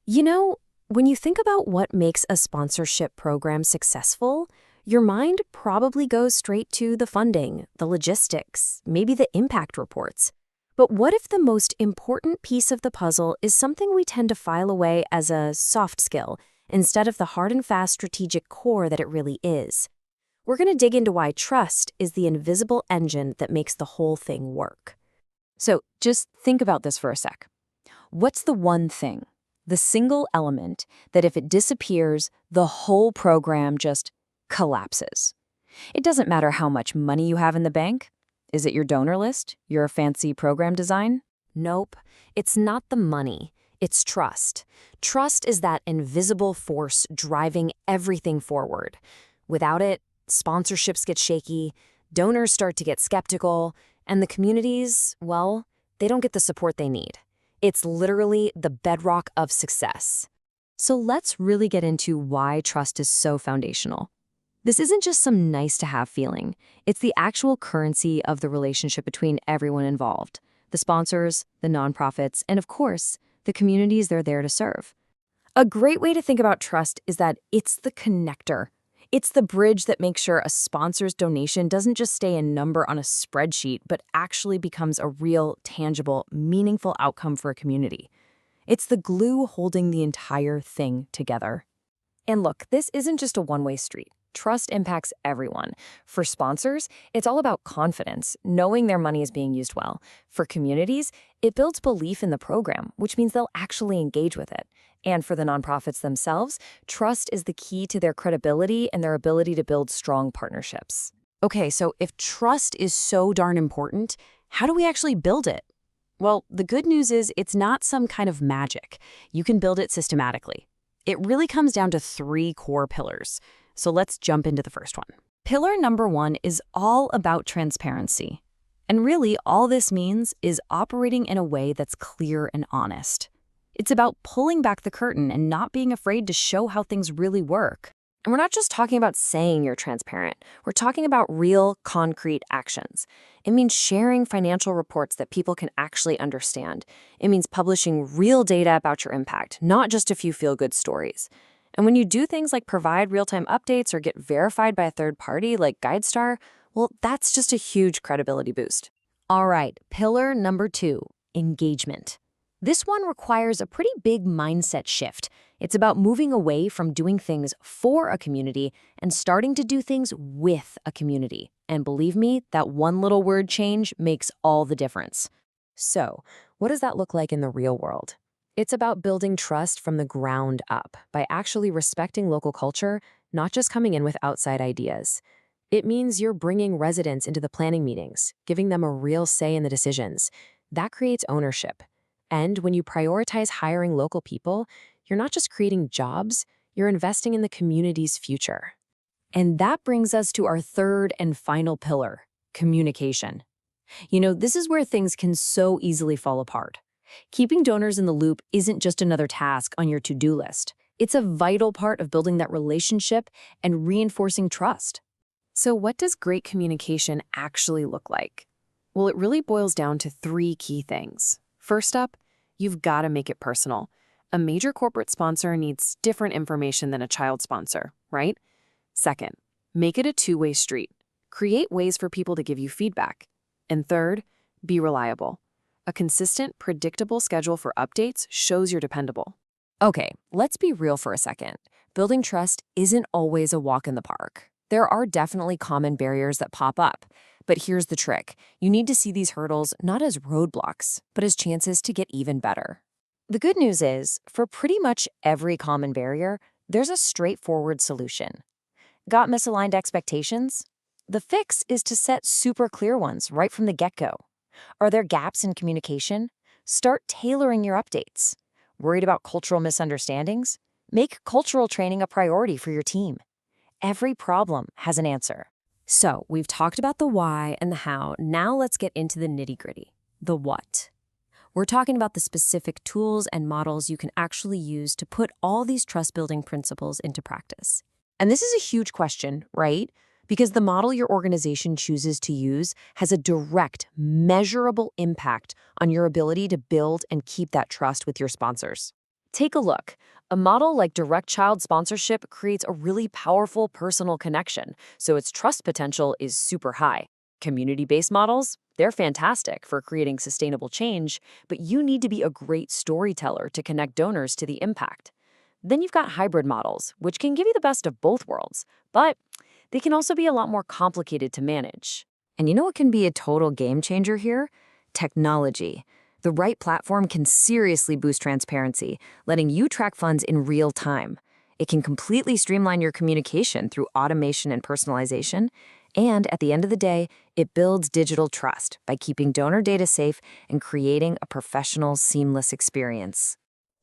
You know, when you think about what makes a sponsorship program successful, your mind probably goes straight to the funding, the logistics, maybe the impact reports. But what if the most important piece of the puzzle is something we tend to file away as a soft skill instead of the hard and fast strategic core that it really is? We're going to dig into why trust is the invisible engine that makes the whole thing work. So just think about this for a sec. What's the one thing, the single element, that if it disappears, the whole program just collapses? It doesn't matter how much money you have in the bank. Is it your donor list? Your fancy program design? Nope, it's not the money. It's trust. Trust is that invisible force driving everything forward. Without it, sponsorships get shaky, donors start to get skeptical, and the communities, well, they don't get the support they need. It's literally the bedrock of success. So let's really get into why trust is so foundational. This isn't just some nice-to-have feeling. It's the actual currency of the relationship between everyone involved: the sponsors, the nonprofits, and of course, the communities they're there to serve. A great way to think about trust is that it's the connector. It's the bridge that makes sure a sponsor's donation doesn't just stay a number on a spreadsheet, but actually becomes a real, tangible, meaningful outcome for a community. It's the glue holding the entire thing together. And look, this isn't just a one-way street. Trust impacts everyone. For sponsors, it's all about confidence, knowing their money is being used well. For communities, it builds belief in the program, which means they'll actually engage with it. And for the nonprofits themselves, trust is the key to their credibility and their ability to build strong partnerships. Okay, so if trust is so darn important, how do we actually build it? Well, the good news is it's not some kind of magic. You can build it systematically. It really comes down to three core pillars. So let's jump into the first one. Pillar number one is all about transparency. And really, all this means is operating in a way that's clear and honest. It's about pulling back the curtain and not being afraid to show how things really work. And we're not just talking about saying you're transparent. We're talking about real, concrete actions. It means sharing financial reports that people can actually understand. It means publishing real data about your impact, not just a few feel-good stories. And when you do things like provide real-time updates or get verified by a third party like GuideStar, well, that's just a huge credibility boost. All right, pillar number two, engagement. This one requires a pretty big mindset shift. It's about moving away from doing things for a community and starting to do things with a community. And believe me, that one little word change makes all the difference. So, what does that look like in the real world? It's about building trust from the ground up by actually respecting local culture, not just coming in with outside ideas. It means you're bringing residents into the planning meetings, giving them a real say in the decisions. That creates ownership. And when you prioritize hiring local people, you're not just creating jobs, you're investing in the community's future. And that brings us to our third and final pillar, communication. You know, this is where things can so easily fall apart. Keeping donors in the loop isn't just another task on your to-do list. It's a vital part of building that relationship and reinforcing trust. So what does great communication actually look like? Well, it really boils down to three key things. First up, you've got to make it personal. A major corporate sponsor needs different information than a child sponsor, right? Second, make it a two-way street. Create ways for people to give you feedback. And third, be reliable. A consistent, predictable schedule for updates shows you're dependable. Okay, let's be real for a second. Building trust isn't always a walk in the park. There are definitely common barriers that pop up. But here's the trick. You need to see these hurdles not as roadblocks, but as chances to get even better. The good news is, for pretty much every common barrier, there's a straightforward solution. Got misaligned expectations? The fix is to set super clear ones right from the get-go. Are there gaps in communication? Start tailoring your updates. Worried about cultural misunderstandings? Make cultural training a priority for your team. Every problem has an answer. So, we've talked about the why and the how. Now let's get into the nitty-gritty, the what. We're talking about the specific tools and models you can actually use to put all these trust-building principles into practice. And this is a huge question, right? Because the model your organization chooses to use has a direct, measurable impact on your ability to build and keep that trust with your sponsors. Take a look. A model like direct child sponsorship creates a really powerful personal connection, so its trust potential is super high. Community-based models, they're fantastic for creating sustainable change, but you need to be a great storyteller to connect donors to the impact. Then you've got hybrid models, which can give you the best of both worlds, but they can also be a lot more complicated to manage. And you know what can be a total game changer here? Technology. The right platform can seriously boost transparency, letting you track funds in real time. It can completely streamline your communication through automation and personalization. And at the end of the day, it builds digital trust by keeping donor data safe and creating a professional, seamless experience.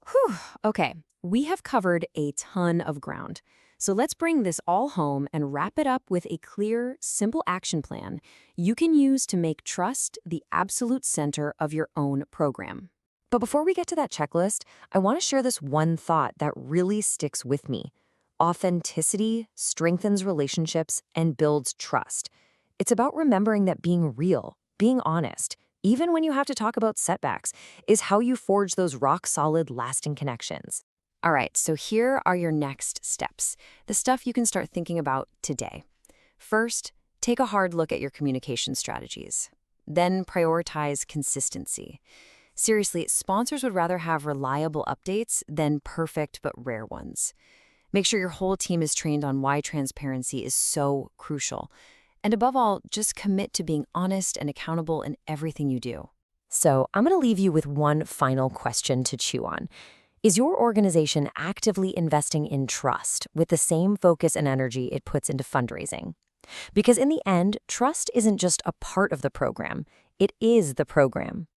Whew, okay, we have covered a ton of ground. So let's bring this all home and wrap it up with a clear, simple action plan you can use to make trust the absolute center of your own program. But before we get to that checklist, I want to share this one thought that really sticks with me. Authenticity strengthens relationships and builds trust. It's about remembering that being real, being honest, even when you have to talk about setbacks, is how you forge those rock-solid, lasting connections. All right, so here are your next steps, the stuff you can start thinking about today. First, take a hard look at your communication strategies. Then prioritize consistency. Seriously, sponsors would rather have reliable updates than perfect but rare ones. Make sure your whole team is trained on why transparency is so crucial. And above all, just commit to being honest and accountable in everything you do. So I'm going to leave you with one final question to chew on. Is your organization actively investing in trust with the same focus and energy it puts into fundraising? Because in the end, trust isn't just a part of the program, it is the program.